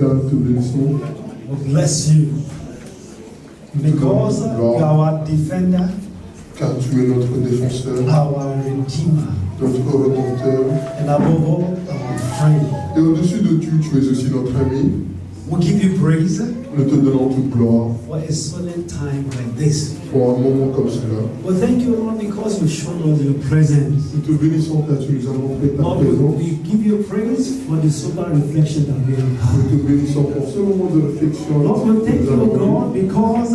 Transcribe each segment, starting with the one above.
Père, nous te bénissons. We bless you. Because you are our defender, Car tu es notre défenseur, our redeemer, notre rédempteur. and above all, our friend. Et au-dessus de tout, tu es aussi notre ami. We give you praise Nous te donnons toute gloire for a solemn time like this. pour un moment comme cela. Well, thank you, Lord, because you showed us your presence. Nous te bénissons car tu nous as montré ta Lord, présence. we give you praise for the sober reflection that we have Nous had. te bénissons pour ce moment de réflexion. Lord, we thank que nous you, avons eu. God, because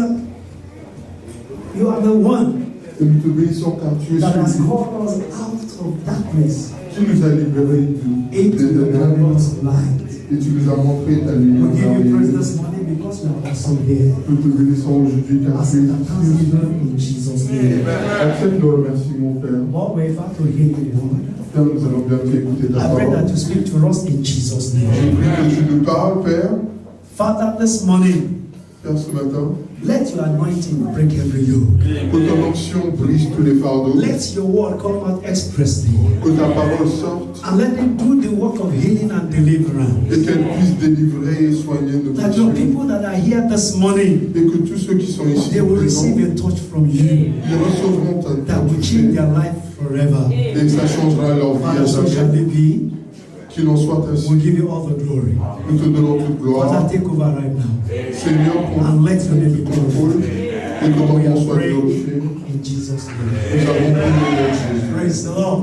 you are the one Et nous te bénissons car tu es that has celui called us out of darkness qui nous a libérés des into the ténèbres glorious light. et tu nous as montré ta We lumière. give you praise merveilleuse. this morning because you are awesome here. Nous te bénissons aujourd'hui car tu es Accept our thanksgiving in Jesus' name. Accepte nos remerciements, mon Père. Lord, we're about to hear you, Lord. Père, nous allons bientôt écouter ta I pray parole. that you speak to us in Jesus' Je name. prie que tu nous parles, Père. Father, this morning, Père, ce matin, let your anointing break every yoke. que ton onction brise tous les fardeaux, Let your word come out expressly. que ta parole sorte And let it do the work of healing and deliverance. et qu'elle puisse délivrer et soigner nos That your blessures. people that are here this morning, Et que tous ceux qui sont ici they will présents, receive a touch from you ils recevront that ta will touche change their life forever. et ça changera leur vie à Father, so shall jamais. it be. Qu'il en soit ainsi. We'll give you all the glory. Nous te donnons toute gloire. Father, take over right now. Seigneur, And let your name be contrôle glorified. et que ton We nom are soit praying glorifié. in Jesus' name. Nous avons prié au nom de Jésus. Praise the Lord.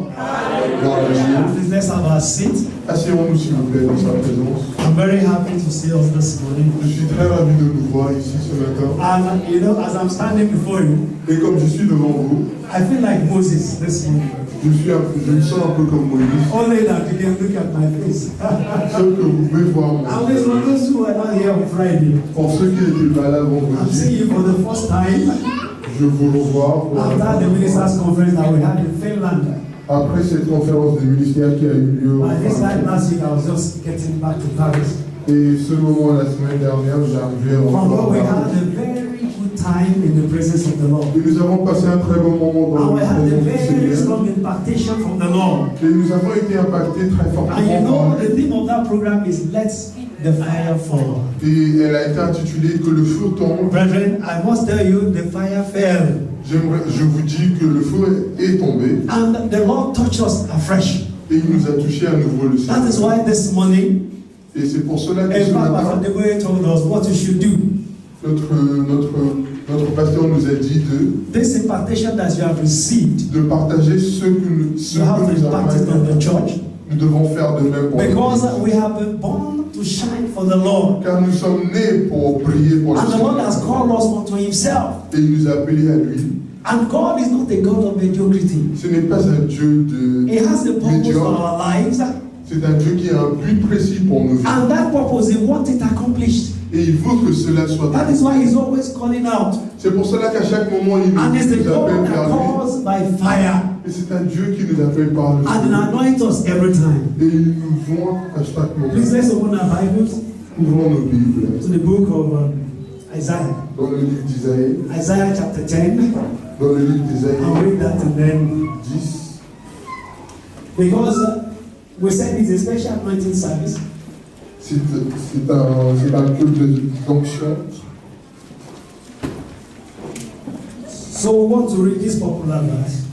Gloire à Dieu. Please let's have our seat. Asseyons-nous s'il vous plaît dans sa présence. I'm very happy to see us this morning. Je suis très ravi de nous voir ici ce matin. And you know, as I'm standing before you, Et comme je suis devant vous, I feel like Moses this morning. je me sens un peu comme Moïse. Only that you can look at my face. Seul que vous pouvez voir mon And there's for those who are not here on Friday. Pour ceux qui n'étaient pas là I'm vendredi, seeing you for the first time je vous revois pour after the ministers' conference that we had in Finland. après cette conférence des ministères qui a eu lieu en By this time France. last week, I was just getting back to Paris. Et ce moment, la semaine dernière, j'arrivais en From where we had France. a very good time in the presence of the Lord. Et nous avons passé un très bon moment dans And we le had a présence du very Seigneur. strong impartation from the Lord. Et nous avons été impactés très And you fortement. know, par- the theme of that program is Let the Fire Fall. Et elle a été intitulée Que le feu tombe. Brethren, I must tell you, the fire fell. Je vous dis que le feu est tombé And the Lord touched us afresh. et il nous a touché à nouveau le That is Seigneur. why this morning, Et c'est pour cela que in ce fact, matin, Pastor Deboe told us what we should do. notre pasteur nous a dit This impartation that you have received, de partager ce que nous you have to avons impart it on the church. Nous devons faire de même pour Because l'Église. we have been born to shine for the Lord. Car nous sommes nés pour briller pour le And the Lord has Seigneur. called us unto Himself. Et il nous a appelés à lui. And God is not a God of mediocrity. Ce n'est pas un Dieu de He has a purpose for médiocre. our lives. C'est un Dieu qui a un but précis pour nos vies. And that purpose, He wants it accomplished. Et il veut que cela soit That is why He's always calling out. C'est pour cela qu'à chaque moment, il And it's the nous God appelle that vers lui. calls by fire. Et c'est un Dieu qui nous appelle par le And Seigneur. anoint us every time. Et il nous voit à chaque moment. Please let's open our Bibles Ouvrons nos Bibles. to the book of Isaiah. Dans le livre d'Isaïe. Isaiah chapter 10. Dans le livre d'Isaïe I'll read that and then 10. because we said it's a special anointing service. C'est un culte d'onction. So we want to read this popular verse.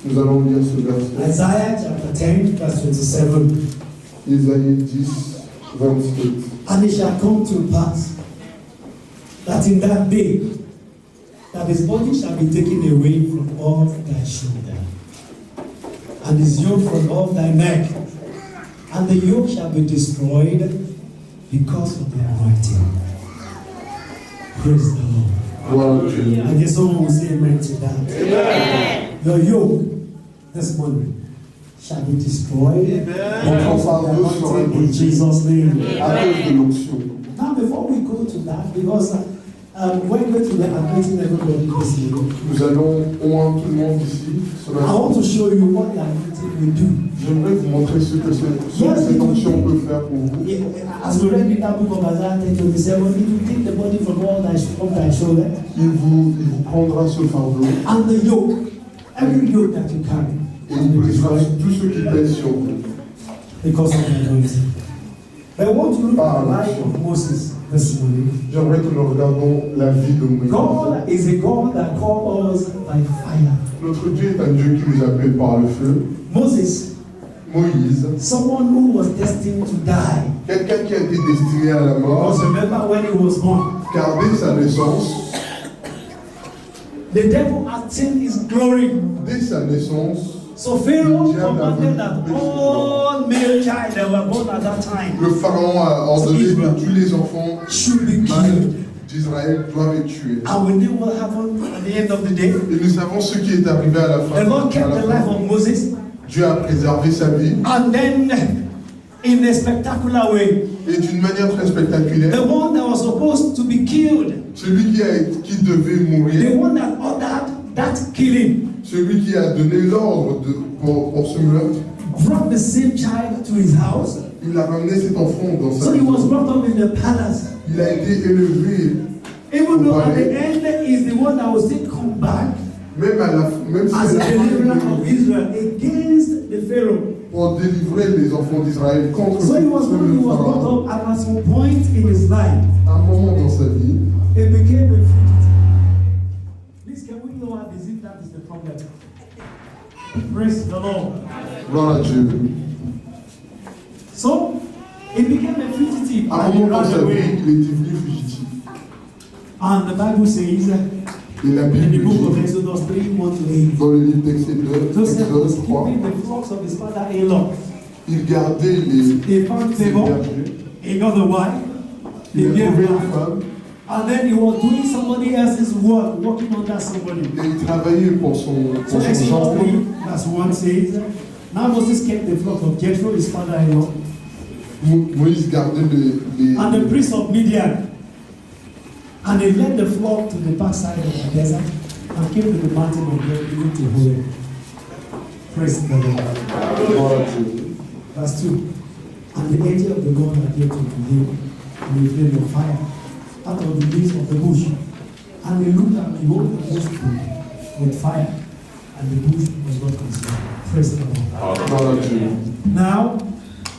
Nous allons lire ce verset. Isaiah chapter 10, verse 27. Isaïe 10, 27. And it shall come to pass that in that day that his body shall be taken away from off thy shoulder, and his yoke from off thy neck, and the yoke shall be destroyed because of the anointing. Praise the Lord. Gloire à Dieu. I guess someone will say amen to that. Amen. Your yoke this morning shall be destroyed because of the anointing in Jesus' name. À cause de l'onction. Now, before we go to that, because when we go to the anointing everybody this morning, Nous allons au moins tout le monde ici. Ce I matin. want to show you what the anointing will do. J'aimerais vous montrer ce que cette onction peut faire pour vous. As we read in that book of Isaiah 10:27, it will take the body from all thy shoulder, Il vous prendra ce fardeau and the yoke, every yoke that you carry, et il brisera tout ce qui pèse sur vous. because of the anointing. But I want to look at the life of Moses this morning. J'aimerais que nous regardions la vie de Moïse. God is a God that calls us by fire. Notre Dieu est un Dieu qui nous appelle par le feu. Moses, Moïse, someone who was destined to die. quelqu'un qui a été destiné à la mort, Because remember when he was born, car dès sa naissance, the devil had seen his glory. dès sa naissance, So Pharaoh commanded that all male child that were born at that time le pharaon a ordonné que tous les enfants should be mâles killed. d'Israël doivent être tués. And we know what happened at the end of the day. Et nous savons ce qui est arrivé à la fin. The Lord kept À la the fin. life of Moses, Dieu a préservé sa vie and then in a spectacular way, et d'une manière très spectaculaire. the one that was supposed to be killed, Celui qui devait the mourir, one that ordered that killing, celui qui a donné l'ordre pour ce meurtre, brought the same child to his house. il a ramené cet enfant dans So sa he was maison. brought up in the palace. Il a été élevé, Even though at the end is the one that will still come back même si as elle a a deliverer été of Israel against the Pharaoh. pour délivrer les enfants d'Israël contre So he was le brought pharaon. up, and at some point in his life, À un moment dans sa vie, he became a fugitive. Please, can we know as if that is the problem? Praise the Lord. gloire à Dieu. So he became a fugitive À un and he moment dans ran sa vie, away. il est devenu fugitif. And the Bible says Et la in the Bible book of dit, Exodus 3:1-8, dans le livre d'Exode Joseph was 3, keeping the flocks of his father-in-law. il gardait les He found favor, bergers. he got a wife, he Il a gave trouvé une birth, femme and then he was doing somebody else's work, working under somebody. et il travaillait pour So son Exodus gendre. 3:1 says, now Moses kept the flock of Jethro, his father-in-law, Moïse gardait les and the priest of Midian. And they led the flock to the backside of the desert and came to the mountain of God, even to Horeb. Praise the Lord. gloire à Dieu. Verse 2. And the angel of the Lord appeared to him in a flame of fire out of the midst of the bush. And he looked and behold, the bush burned with fire, and the bush was not consumed. Praise the Lord. Gloire à Dieu. Now,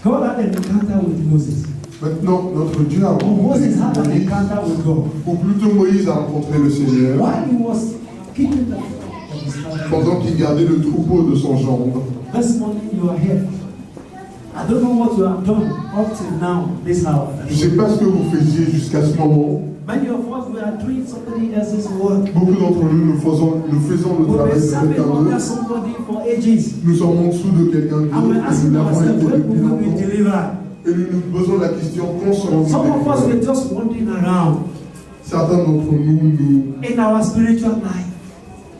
God had an encounter with Moses. Maintenant, notre Dieu a Or rencontré Moses had an Moïse, encounter with God. ou plutôt Moïse a rencontré le Seigneur While he was keeping the flock of his father. pendant qu'il gardait le troupeau de son gendre. This morning you are here. I don't know what you have done up till now, this hour. Je ne sais pas ce que vous faisiez jusqu'à ce moment. Many of us we are doing somebody else's work. Beaucoup d'entre nous, nous faisons le We've travail been de serving quelqu'un under d'autre. somebody for ages. Nous sommes en dessous de quelqu'un And we're d'autre et asking nous l'avons ourselves, été when depuis will we be longtemps. delivered? Et nous nous posons la question, quand serons-nous Some of us délivrés? were just wandering around Certains d'entre nous, in our spiritual life.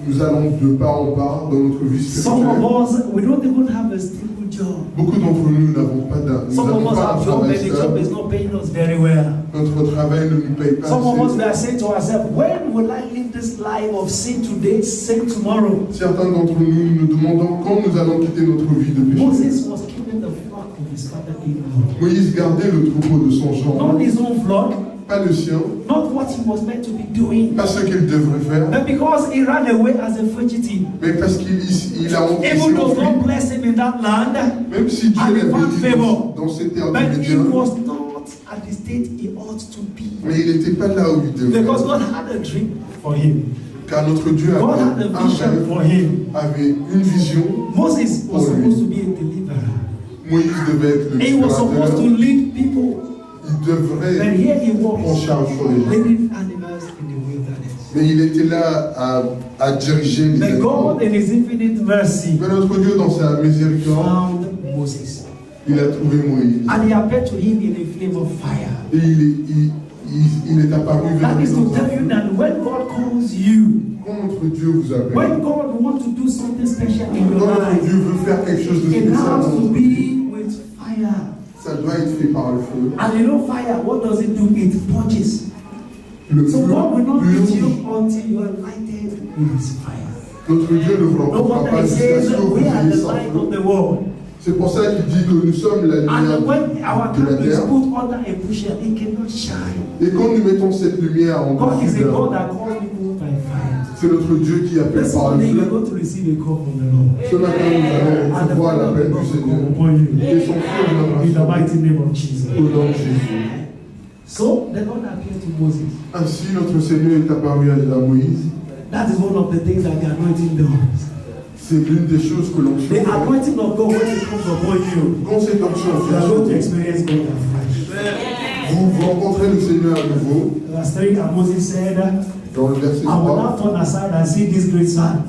nous allons de part en part dans notre vie Some spirituelle. of us, we don't even have a stable job. Beaucoup d'entre nous n'avons pas Some of us un have job travail and the job stable. is not paying us very well. Notre travail ne nous paye pas Some of us we assez. are saying to ourselves, when will I live this life of sin today, sin tomorrow? Certains d'entre nous nous demandons quand nous allons quitter notre vie de péché. Moses was keeping the flock of his father-in-law. Moïse gardait le troupeau de son Not gendre, his own flock, pas le sien, not what he was meant to be doing, pas ce qu'il devrait faire, but because he ran away as a fugitive. mais parce qu'il a Even though enfui. God blessed him in that land, Même si Dieu and he l'avait found dit favor, dans ces terres but he médiane, was not at the state he ought to be. mais il n'était pas là où il devait Because être. God had a dream for him. Car notre Dieu God had avait a un vision rêve, for him. avait une vision. Moses was supposed to be a deliverer. Moïse devait être le He was supposed to libérateur. lead people. Il devrait But here he prendre was, charge sur les gens. leading animals in the wilderness. Mais il était là à diriger les But animaux. God in his infinite mercy Mais notre Dieu, dans sa miséricorde, found Moses. il a trouvé Moïse. And he appeared to him in a flame of fire. Et il est apparu vers That lui is to dans un tell you feu. that when God calls you, Quand notre Dieu vous appelle, when God wants to do something special in your quand notre life, Dieu veut faire quelque chose de it spécial has dans to notre vie, be with fire. ça doit être fait par le feu. And you know fire, what does it do? It purges. Le So feu God will not meet you purge. until you are lighted with his fire. Notre Dieu ne vous No rencontrera wonder pas he jusqu'à says ce que vous we are ayez the sans light feu. of the world. C'est pour ça qu'il dit que nous sommes la lumière And when our de la camp is terre. put under a bushel, it cannot shine. Et quand nous mettons cette lumière en God is dessus, a God that calls people by fire. c'est notre Dieu qui appelle This par le morning you are feu. going to receive a call from the Lord. Ce matin, nous allons And the recevoir fire of l'appel the du Lord will Seigneur. come upon you. Et son feu In the viendra mighty name of Jesus. au nom de Jésus. So the Lord appeared to Moses. Ainsi, notre Seigneur est apparu à Moïse. That is one of the things that the anointing does. C'est l'une des choses que l'onction The fait. anointing of God, when it comes upon you, Quand cette onction you are going to vient, experience God afresh. vous rencontrez le Seigneur à nouveau. Verse 3, and Moses said, Dans le verset I will 3, now turn aside and see this great sign.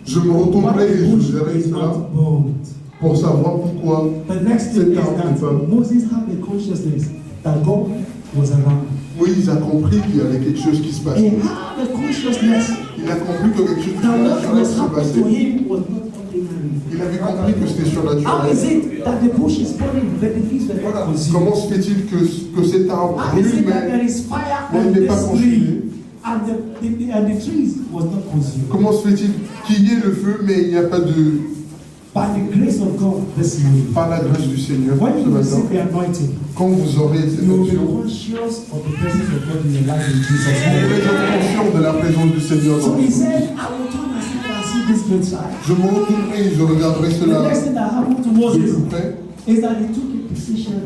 je me But retournerai et the je bush verrai is cela not bold. pour savoir pourquoi The next thing is cet arbre n'est that pas. Moses had the consciousness that God was around. Moïse a compris qu'il y avait quelque chose qui se He passait. had the consciousness Il a compris que quelque chose de that what surnaturel was se happening passait. to him was not ordinary. Il avait compris que c'était How is surnaturel. it that the bush is burning, but the leaves were not consumed? Comment se fait-il que cet arbre How is brûle, it that there mais is fire mais on il n'est pas this consumé? tree and the trees was not consumed? Comment se fait-il qu'il y ait le feu, mais il n'y a pas de... By the grace of God this morning, Par la grâce du Seigneur, when ce you matin, receive the anointing, quand vous aurez cette you will be onction, conscious of the presence of God in your life in Jesus' vous name. pourrez être conscient de la présence du Seigneur So dans he vous. said, I will turn aside and see this great sign. Je me retournerai et je regarderai The cela next thing that happened to de Moses plus près. is that he took a decision.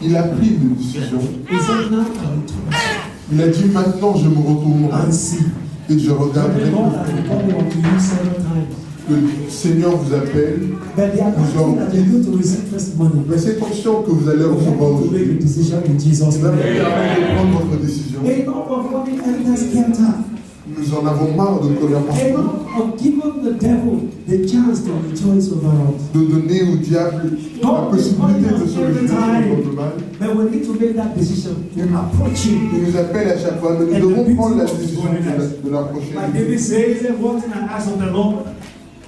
Il a pris une décision. He said, now I will turn aside Il a dit maintenant je me retournerai and see. et je But regarderai the Lord has plus been près. coming unto you several times. Que le Seigneur vous appelle. But the anointing that you're going to receive this morning Mais c'est conscient que vous allez will recevoir help you to make a aujourd'hui. decision in Jesus' Il va vous name. permettre de prendre votre décision. Enough of running after scatter. Nous en avons marre de courir partout, Enough of giving the devil the chance to rejoice over us. de donner au diable la possibilité de se réjouir sur notre mal. But we need to make that decision to approach him. Il nous appelle à chaque fois, mais nous devons prendre la décision de l'approcher. Like David says, one thing I ask of the Lord,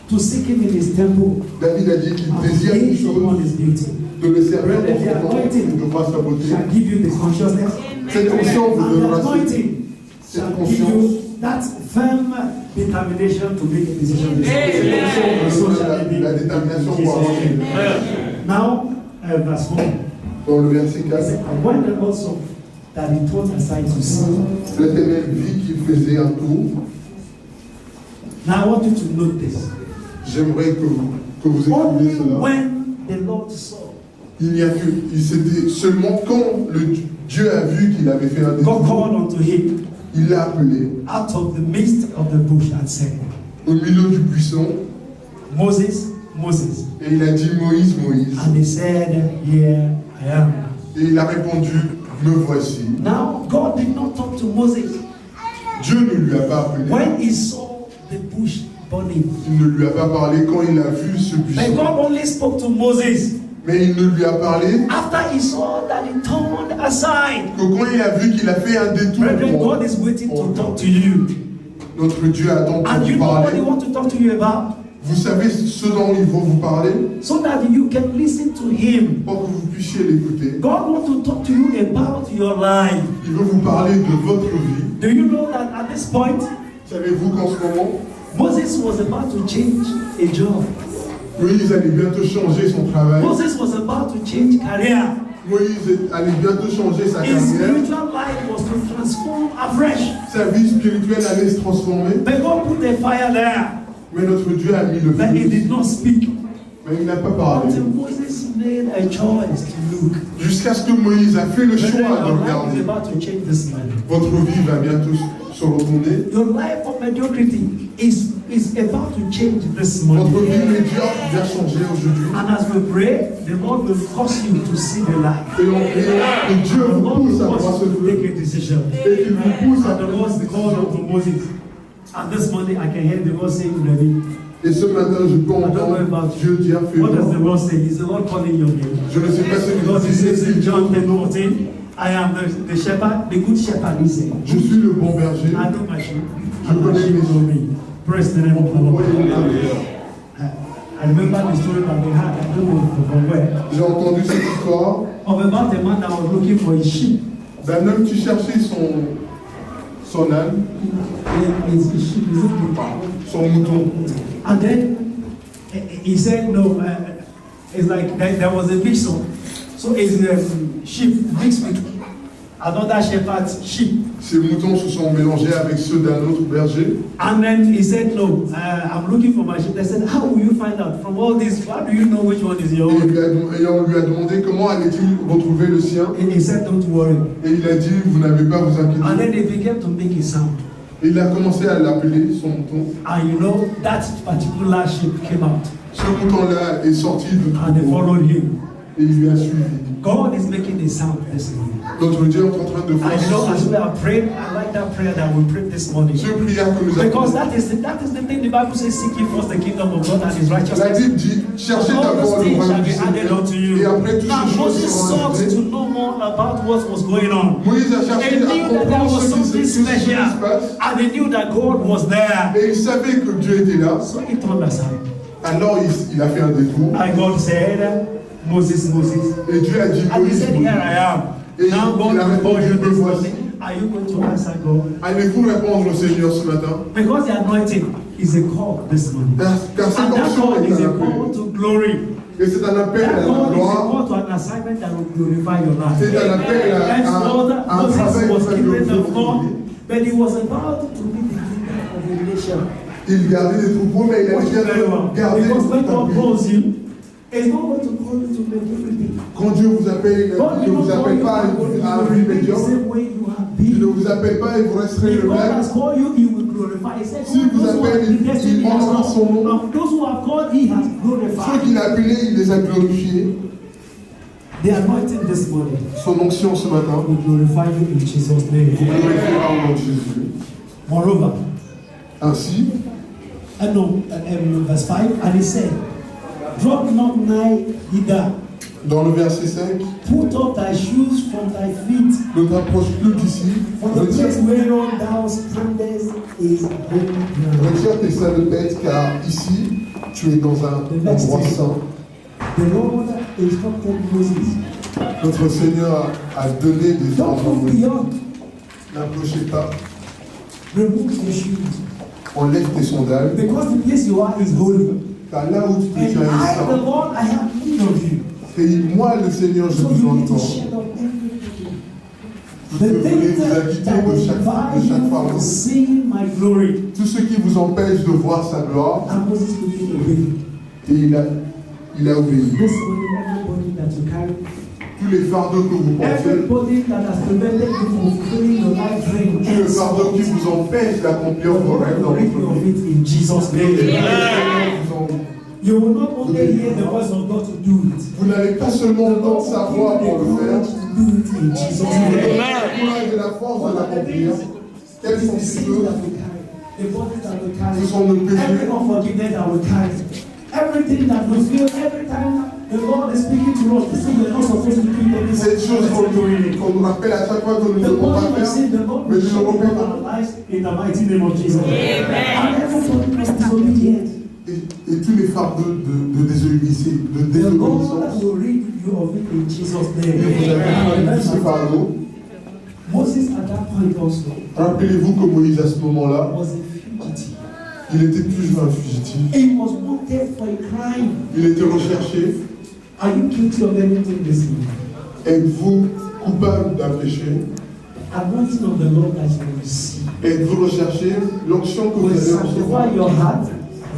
to seek him in his temple, David a dit qu'il and désire une gaze upon chose, his beauty. de le servir dans son temps et de voir sa beauté. Shall give you the consciousness. Cette conscience vous And the donnera anointing shall cette give conscience. you that firm determination to make a decision. Cette conscience vous donnera la détermination pour avoir une décision. Now, verse 4. Dans le verset He 4, said, and when the Lord saw that he turned aside to see. l'Éternel vit qu'il faisait un tour. Now I want you to note this. J'aimerais que vous Only écriviez cela. when the Lord saw, Il n'y a que, c'était seulement quand Dieu a vu qu'il avait fait un God détour, called unto him il l'a appelé out of the midst of the bush and said, au milieu du buisson Moses, Moses. et il a dit Moïse, Moïse. And he said, here I am. Et il a répondu, me voici. Now, God did not talk to Moses Dieu ne lui a pas appelé. when he saw the bush burning. Il ne lui a pas parlé quand il a vu ce But buisson. God only spoke to Moses Mais il ne lui a parlé after he saw that he turned aside. que quand il a vu qu'il a fait un détour. Brethren, God is waiting to talk to you. Notre Dieu attend pour And you vous know what parler. he wants to talk to you about? Vous savez ce dont il va vous parler So that you can listen to him. pour que vous puissiez l'écouter. God wants to talk to you about your life. Il veut vous parler de votre vie. Do you know that at this point, Savez-vous qu'en ce moment, Moses was about to change a job. Moïse allait bientôt changer son travail. Moses was about to change career. Moïse allait bientôt changer sa His carrière. spiritual life was to transform afresh. Sa vie spirituelle allait se transformer. But God put a fire there. Mais notre Dieu a mis le But he feu. did not speak Mais il n'a pas parlé. until Moses made a choice to look. Jusqu'à ce que Moïse a fait le Brethren, choix de your life is regarder. about to change this morning. Votre vie va bientôt se retourner. Your life of mediocrity is about to change this Votre vie morning. médiocre va changer aujourd'hui. And as we pray, the Lord will cause you to see the light. Et on prie que Dieu The vous Lord pousse will à voir cause ce you to feu. take a decision. Et qu'il vous pousse à And the Lord called unto Moses. And this morning I can hear the Lord saying to David, Et ce matin, je peux entendre Dieu dire what does the fais-le. Lord say? Is the Lord calling your name? Je ne sais pas ce Because he qu'il says in dit. John 10:14, I am the shepherd, the good shepherd, he said. Je suis le bon berger. I know my sheep, Je and my connais sheep mes know me. Praise the name of the Lord. J'ai I remember the story that we had, I don't know from where, entendu cette histoire of about a man that was looking for his sheep. d'un homme qui cherchait son âne, His sheep is looking. son mouton. And then he said, no, it's like there was a mix of, so his sheep mixed with another shepherd's sheep. Ses moutons se sont mélangés avec ceux d'un autre berger. And then he said, no, I'm looking for my sheep. They said, how will you find out? From all this, how do you know which one is your Et, own? et on lui a demandé comment allait-il retrouver le sien. And he said, don't worry. Et il a dit, vous n'avez pas à vous And inquiéter. then they began to make a sound. Et il a commencé à l'appeler, son mouton. And you know, that particular sheep came out. Ce mouton-là est sorti de And they troupeau followed him. et il lui a suivi. God is making a sound this morning. Notre Dieu est en train de I faire know as ce we are praying, I like that prayer that we prayed this morning. prière que nous Because avons. that is the thing the Bible says, seek ye first the kingdom of God and his La righteousness. Bible dit, cherchez All d'abord those le things shall royaume be du added Seigneur. unto you. Et après toutes Now ces choses Moses seront sought ajoutées. to know more about what was going on. Moïse a cherché They à knew that there comprendre was ce qui something se special. passe. And they knew that God was there. Et il savait que Dieu était là. So he turned aside. Alors il a fait un détour. And God said, Moses, Moses. Et Dieu a dit, And he Moïse, said, here I am. Et Now God il a will call you répondu, this voici. morning. Are you going to answer God? Allez-vous répondre au Seigneur ce matin? Because the anointing is a call this morning. Car cette And that onction call est is un a call appel. to glory. Et c'est un appel That à la call is a gloire. call to an assignment that will glorify your life. C'est un appel Henceforth, à un Moses travail was qui va keeping the glorifier flock, Dieu. but he was about to be the leader of a nation. Il gardait les troupeaux, mais il Watch avait very well. bien gardé Because when tout un God pays. calls you, He's not going to call you to make everything. Quand Dieu vous appelle, God il ne will vous not call appelle you pas à un vie to the médiocre. same way you have Il ne been. vous appelle pas et vous resterez If le God même. has called you, He will glorify. He said, Si vous those who have appelez, been destined, il He has honore son nom. called. Now, those who have called, He has Ceux glorified. qu'il a appelés, il les a glorifiés. The anointing this morning Son onction ce matin will glorify you in Jesus' vous name. glorifiera au nom de Jésus. Moreover, Ainsi, verse 5, and he said, drop not nigh hither, dans le verset 5, put off thy shoes from thy feet, ne t'approche plus d'ici, for the place whereon thou standest is holy ground. retire tes salopettes, car ici, tu es dans un endroit saint. The Lord instructed Moses, Notre Seigneur a donné des don't ordres. go beyond, N'approchez pas, remove your shoes, enlève tes sandales, because the place you are is holy. car là où tu te And tiens est I, the saint. Lord, I have need of you. Et moi, le Seigneur, j'ai So you besoin need de to toi. shed off everything. Vous The devez things vous that acquitter will de chaque divide you fardeau. from seeing my glory. Tout ce qui vous empêche de voir sa gloire, And Moses could be obeyed. et il a obéi. This morning, everybody that you carry, Tous les fardeaux que vous portez, everybody that has prevented you from fulfilling your life dream, tous les fardeaux qui vous empêchent d'accomplir vos rêves dans rid votre of vie. it in Jesus' name. You will not only hear the voice of God to do it. Vous n'allez pas seulement The Lord entendre sa will voix give pour you le the faire, courage to do it in Jesus' vous allez name. avoir le courage et la force de l'accomplir. Quels It's sont the ces sins choses? that we carry, the bodies that we carry, Ce sont nos péchés. every unforgiveness that we carry, everything that we feel every time the Lord is speaking to us. This is we're not supposed to do it. Cette chose qu'on nous rappelle à chaque fois que nous ne The devons pas body will say faire, the Lord mais will nous show ne up refais in pas. our lives in the mighty name of Jesus. And everybody is disobedient. Et tous les fardeaux de désobéissance, The Lord will rid you of it in Jesus' et vous avez name. tous ces fardeaux. Moses at that point also Rappelez-vous que Moïse, à ce moment-là, was a fugitive. il était toujours un fugitif. He was wanted for a crime. Il était recherché. Are you guilty of anything this morning? Êtes-vous coupable d'un péché? Anointing of the Lord that you will receive Êtes-vous recherché? L'onction que vous will allez sanctify recevoir your heart,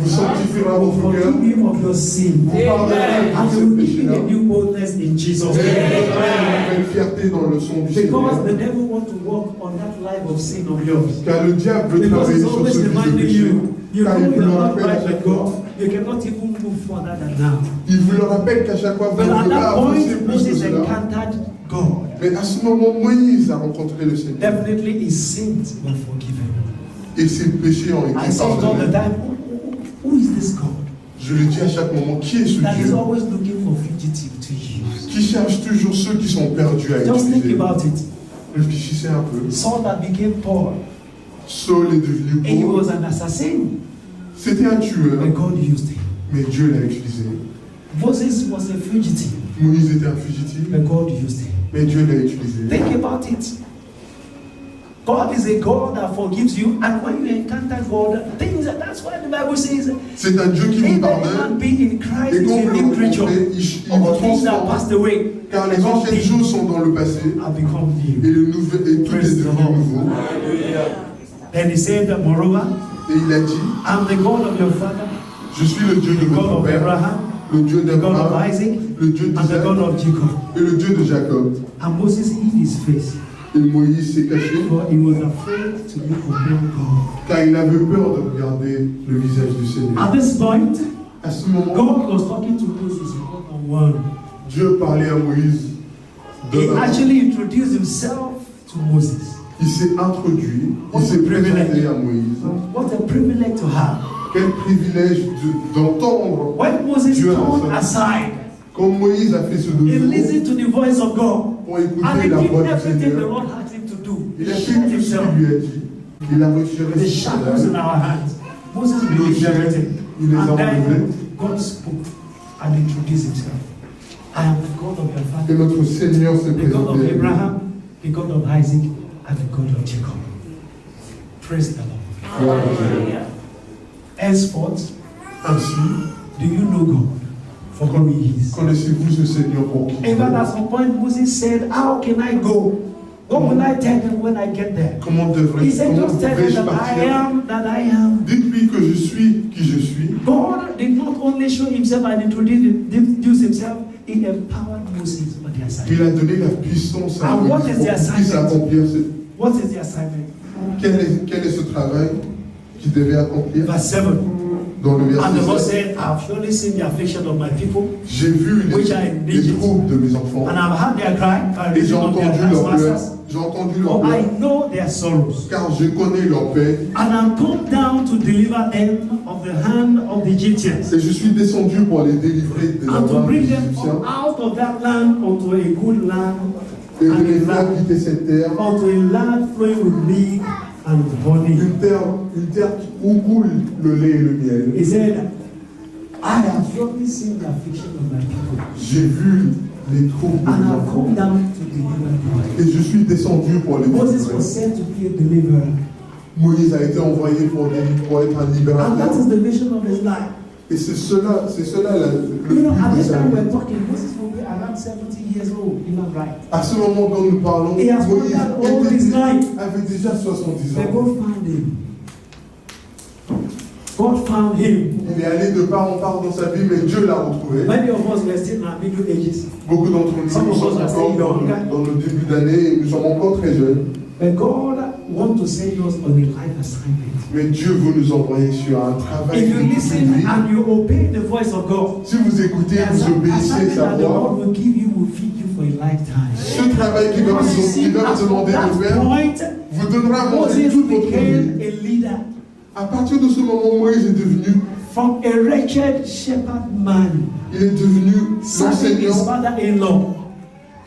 vous sanctifiera will votre cœur, forgive you of your sin, vous pardonnera and de will ce give you péché-là, a new boldness in Jesus' et name. vous donnerez une nouvelle fierté dans le son du Because Seigneur. the devil wants to walk on that life of sin of yours. Car le diable veut Because travailler he's sur always ce vie de reminding péché. you, you Car know il you vous le are not rappelle à right chaque with fois. God. You cannot even move further than now. Il vous le rappelle qu'à chaque fois, vous But ne at pouvez pas that avancer point, plus que Moses cela. encountered God. Mais à ce moment, Moïse a rencontré le Seigneur. Definitely his sins were forgiven. Et ses péchés ont I été say it all the pardonnés. time, who is this God Je le dis à chaque moment, qui est ce that is Dieu always looking for fugitive to use? qui cherche toujours ceux qui sont perdus à Just think utiliser? about it. Réfléchissez un peu. Saul that became Paul, Saul est devenu and he pauvre. was an assassin, C'était un tueur, and God used him. mais Dieu l'a utilisé. Moses was a fugitive, Moïse était un fugitif, and God used him. mais Dieu l'a utilisé. Think about it. God is a God that forgives you, and when you encounter God, that's why the Bible says, C'est un Dieu qui vous if pardonne. anyone be in Christ, Et is quand a vous le new creature. rencontrez, il All vous things that transforme. passed away, Car les anciennes choses sont dans le passé have become et, new. tout Praise est the devenu Lord. nouveau. Then he said, moreover, Et il a dit, I'm the God of your father, je suis le Dieu de the God votre of père, Abraham, le Dieu the God of d'Abraham, Isaac, le Dieu and the God d'Isaac of Jacob. et le Dieu de Jacob. And Moses hid his face, Et Moïse s'est caché for he was afraid to look upon God. car il avait peur de regarder le visage du Seigneur. At this point, À ce moment, God was talking to Moses one-on-one. Dieu parlait à Moïse. He De actually introduced himself to Moses. il s'est introduit, il What a s'est présenté privilege. à Moïse. What a privilege to have. Quel privilège d'entendre When Moses Dieu à turned la aside, Comme Moïse a fait ce he dossier listened to the voice of God. pour And écouter he la did voix du everything the Seigneur. Lord asked him to do. Il a He fait shared tout ce himself. qu'il lui a dit. Il a retiré The ses shackles in sandales. our hands. Moses Nos believed chaînes, everything. il les a And then enlevées. God spoke and introduced himself. I am the God of your Et father, notre Seigneur s'est the God of présenté à lui. Abraham, the God of Isaac, and the God of Jacob. Praise the Lord. Gloire à Dieu. Henceforth, Ainsi, do you know God for who He is? connaissez-vous ce Seigneur pour qui il Even est? at some point, Moses said, "How can I go? What will I tell them when I get there?" Comment He said, comment "Just tell them vais-je that I partir? am that I am." Dites-lui que je suis qui je suis. God did not only show Himself and introduce Himself; He empowered Moses for the Il assignment. a donné la puissance à And Moïse what pour is qu'il the puisse assignment? accomplir What is the assignment? quel est ce travail qu'il devait accomplir. Verse 7. Dans le And the Lord verset 7, said, "I have surely seen the affliction of my people, j'ai vu which are in les Egypt, troubles de mes enfants and I have heard their cry, and et j'ai reason of their entendu leur pleurs. taskmasters. J'ai entendu leur For I pleurs know their sorrows, car je connais leur paix and I'm come down to deliver them of the hand of the Egyptians, et je suis descendu pour les délivrer des and to mains des bring them Égyptiens out of that land unto a good land, et de and les a faire land, quitter cette terre, unto a land flowing with milk and honey." une terre où coule le lait et le miel. He said, "I have surely seen the affliction of my people, J'ai vu les troubles de and mes I've enfants come down to deliver them." et je suis descendu pour les Moses délivrer. was sent to be a deliverer, Moïse a été envoyé pour être un and that libérateur. is the vision of his life. Et c'est cela le You know, at but de this sa time vie. we're talking, Moses will be around 70 years old, if I'm right. À ce moment, quand nous parlons, He has Moïse wandered all his life. avait déjà 70 But ans. God found him. God found him. Il est allé de part en part dans sa vie, mais Dieu l'a retrouvé. Many of us were still in our middle ages. Beaucoup d'entre nous Some of us sommes are encore still young. dans nos débuts d'année et nous sommes encore très jeunes. But God wants to send us on a life assignment. Mais Dieu veut nous envoyer sur un travail If you de toute listen une vie. and you obey the voice of God, Si vous écoutez, there's vous an obéissez assignment sa that the voix, Lord will give you will feed you for a lifetime. ce travail qui va Because you vous see, as from demander de that faire point, vous donnera à manger Moses toute votre became vie. a leader. À partir de ce moment, Moïse est devenu, From a wretched shepherd man, il est devenu serving his l'enseignant. father-in-law,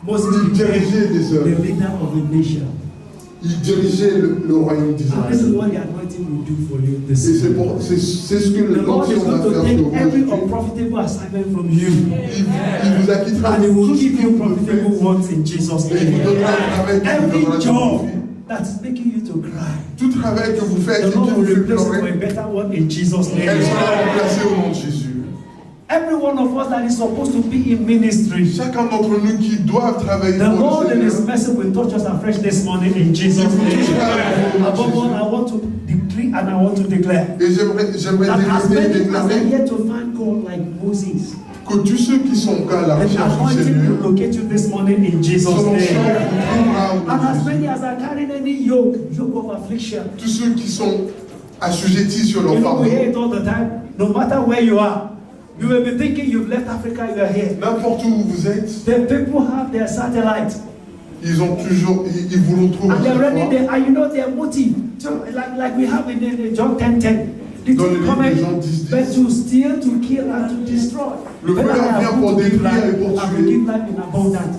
Moses Il became dirigeait des the œuvres. leader of the nation. Il dirigeait le royaume And this is d'Israël. what the anointing will do for you Et this c'est morning. ce que The Lord is l'onction va going to faire take sur vous. every Il unprofitable assignment from you, vous acquittera and He de will tout ce give que you vous profitable faites. ones in Jesus' Et il vous name. donnera un travail qui vous Every donnera de job profit. that is making you to cry, Tout travail que vous faites et the qui Lord vous will fait replace it for a pleurer, better one in Jesus' elle name. sera remplacée au nom de Jésus. Every one of us that is supposed to be in ministry, Chacun d'entre nous qui doivent travailler the pour Lord le in His Seigneur, mercy will touch us afresh this morning in Jesus' name. Above all, I want to decree and I want to declare et j'aimerais that as décréter et many as are déclarer yet to find God like Moses, que tous ceux qui sont à la the recherche du anointing will Seigneur, locate you this morning in Jesus' son onction name. vous trouvera au nom And de as Jésus. many as are carrying any yoke of affliction, Tous ceux qui sont assujettis sur leur you know, fardeau, we hear it all the time, no matter where you are. You will be thinking you've left Africa, you are here. n'importe où vous êtes, The people have their satellite, ils vous le trouvent à and they're chaque ready fois. there, and you know their motive, so, like we have in John 10:10. The Dans le thief livre de cometh, Jean 10:10. but to steal, to kill, and to destroy. Le But I voleur have vient come pour to give détruire life, et pour and to tuer. give life in abundance.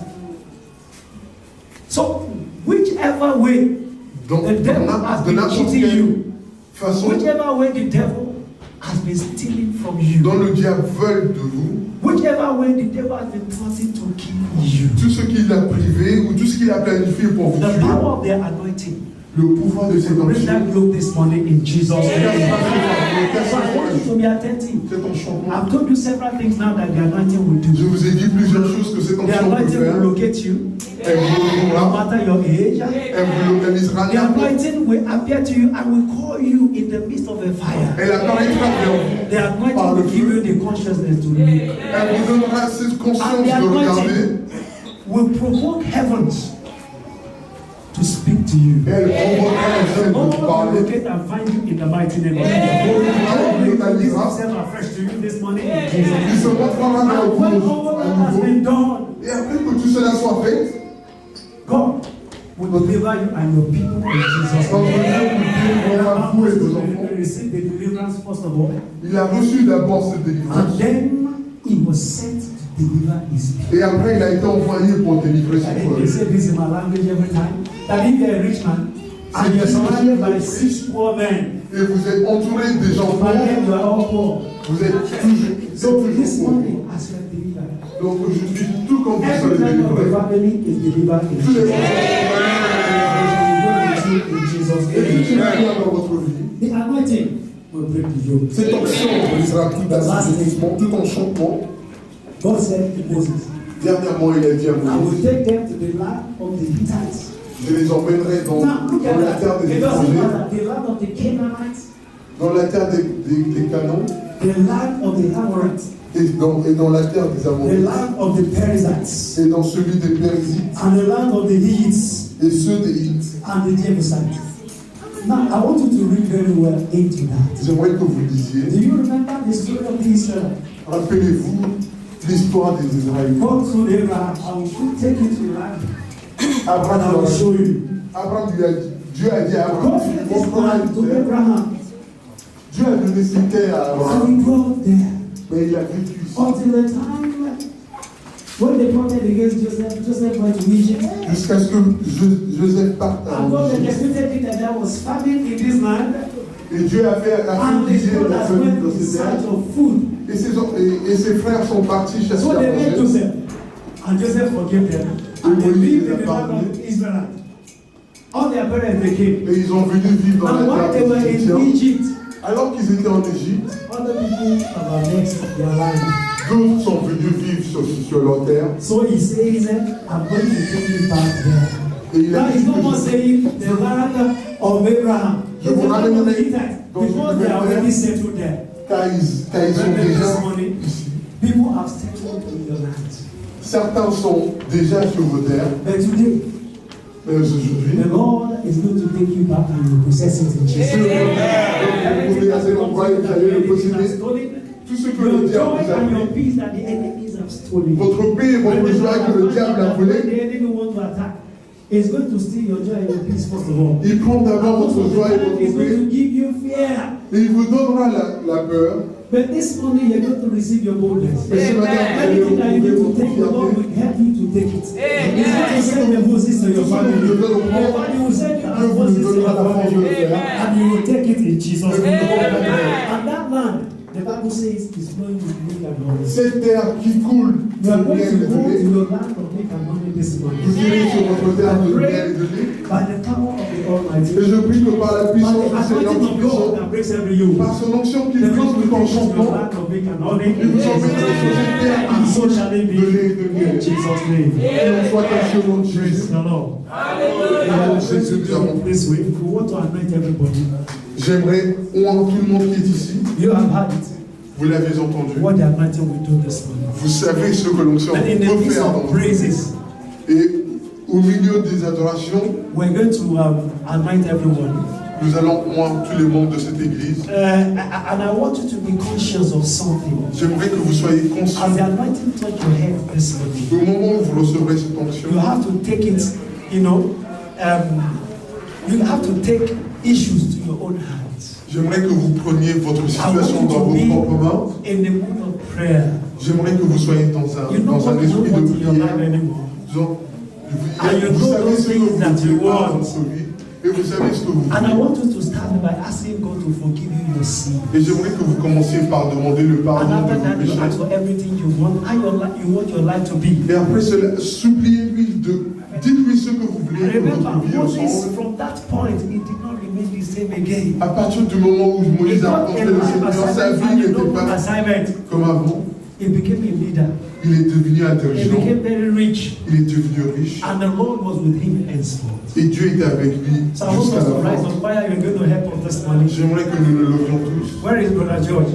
So, whichever way Donc, the devil has de been n'importe cheating quelle you, façon, whichever way the devil has been stealing from you, dont le diable veut de vous, whichever way the devil has been plotting to kill you, tout ce qu'il a privé ou tout ce qu'il a planifié pour vous the tuer, power of their anointing Le pouvoir de cette Break onction. that yoke this morning in Jesus' name. So I want you to be attentive. Cet enchantement. I've told you several things now that the anointing will Je do. vous ai dit plusieurs choses que cette The onction peut anointing will faire. locate you, Elle vous no localisera. matter your age. Elle vous localisera. The anointing will appear to you and will call you in the midst of a fire. Elle apparaîtra vers vous. The anointing will give you the consciousness to live. Elle vous donnera cette conscience And the de regarder. anointing will provoke heavens to speak to you. Elle provoquera le ciel de God vous will parler. locate and find you in the mighty name of Jesus. Elle He localisera. gives himself afresh to you this morning in Jesus' Il se name. montrera vers And when vous all à that has nouveau. been done, Et après que tout cela soit fait, God will deliver you and your people in Jesus' notre name. Dieu vous délivrera vous et vos enfants. He received the deliverance first of all, Il a reçu d'abord cette and délivrance. then he was sent to deliver his people. Et après, il a été envoyé pour délivrer son They peuple. say this in my language every time. That if you're a rich man and you're surrounded by 6 poor men, Et vous êtes entouré des gens but then you pauvres. are all poor. Vous êtes So this toujours pauvres. morning, as you're delivered, Donc aujourd'hui, tout comme vous every serez member of the délivré. family is delivered in Tous les Jesus' membres in Jesus' et tout ce qui name. est dans votre vie. The anointing will break the yoke. Cette onction brisera tout assujettissement, tout enchantement. God said to Moses, Dernièrement, il a dit à I will Moïse, take them to the land of the Hittites. je les emmènerai dans Now look at la terre that. des It doesn't étrangers, matter. The land of the Canaanites, dans la terre des Canons the land of the Amorites, et dans la terre des the Amorites land of the Perizzites, et dans celui des Périsites and the land of the Hittites, et ceux des Hittes. and the Jebusites. Now I want you to read very well into that. J'aimerais que vous lisiez. Do you remember the story of the Israelites? Rappelez-vous l'histoire des Israélites. God told Abraham, I will take you to the land and Abraham, I will show you. Abraham lui a dit, Dieu a dit à God Abraham, said tu this comprends land to la terre. Abraham, Dieu a donné cette terre à Abraham, and he brought there mais il a vécu ici. until the time when they plotted against Joseph. Joseph went to Egypt, Jusqu'à ce que Joseph parte and God en Égypte. expected it that there was famine in this land, Et Dieu a fait and his affliger la brothers famille went dans in ces search terres. of food. Et ses frères sont partis chercher So à they met manger. Joseph, and Joseph forgave them, and they lived in the land of Israel. All their parents they came. Et ils ont venu vivre dans And la while they terre were des in Égyptiens. Egypt, Alors qu'ils étaient en Égypte, other people have annexed their land. d'autres sont venus vivre sur leur terre. So he says, I'm going to take you back there. Et il a Now dit he's no que more saying the land of Abraham. Je It's vous the land of the ramènerai Hittites. dans une Because they are nouvelle already terre. settled there. car ils sont Remember déjà this morning, ici. people have settled in your land. Certains sont déjà sur vos terres, But today, mais aujourd'hui, the Lord is going to take you back and you possess it in Jesus' Dieu name. vous pouvez à cet endroit et vous allez le posséder. Tout ce que Your le diable joy vous a and your pris, peace that the enemies have stolen. votre paix et votre joie que le diable a When volé, the enemy wants to attack, he's going to steal your joy and your peace first of all. il prend d'abord votre joie et He's votre going paix to give you fear. et il vous donnera la peur. But this morning you're going to receive your boldness. Et ce matin, vous allez Anything that you need to retrouver take, the votre Lord fierté. will help you to take it. He's going to send the Moses to your family. He will send you as Moses to your family. And you will take it in Jesus' name. And that land, the Bible says, is flowing with milk and honey. Cette terre qui coule de You are going miel to et go de to lait, your land of milk and honey this morning. vous irez sur votre terre de miel et de lait. By the power of the Almighty. Et je prie que par la By puissance the du Seigneur anointing of God Tout-Puissant, that breaks every yoke. par son onction qui The brise Lord will tout take you to your enchantement, land of milk and honey. il vous emmènera sur cette terre And so shall it de lait et be. de miel. In Jesus' name. Et on soit ainsi au nom de Praise Jésus. the Lord. Au nom de Jésus, nous avons This way, we want to anoint everybody. J'aimerais, tout le monde qui est ici, You have heard it. vous l'avez entendu. What the anointing will do this morning. Vous savez ce que l'onction And in the peut midst faire dans of vous. praises, Et au milieu des adorations, we're going to anoint everyone. nous allons oindre tous les membres de cette église. And I want you to be conscious of something. J'aimerais que vous soyez As the conscients. anointing touch your head this morning, Au moment où vous recevrez cette onction, you have to take it, you know, you have to take issues to your own hands. j'aimerais que vous preniez votre I situation dans want vos you to propres mains. be in the mood of prayer. J'aimerais que vous soyez dans You know un what you esprit don't de want in your life prière. anymore. Vous you know savez those ce que things vous that you voulez pas want. dans votre vie. Et vous savez ce que vous And I voulez. want you to start by asking God to forgive you your sin. Et j'aimerais que vous commenciez par demander le And pardon after de that, vos you ask péchés. for everything you want, how you want your life to be. Et après cela, suppliez-lui dites-lui ce que vous voulez que Remember, votre vie Moses, ressemble. from that point, again. À partir du moment où He Moïse a got a rencontré le life Seigneur, sa assignment vie and a n'était noble pas assignment. comme avant. He became a leader. Il est devenu He intelligent, became very rich. il est devenu riche. And the Lord was with him henceforth. Et Dieu était avec lui So I want jusqu'à us la to rise fin. on fire. You're going to help us this morning. J'aimerais que nous le levions tous. Where is Brother George?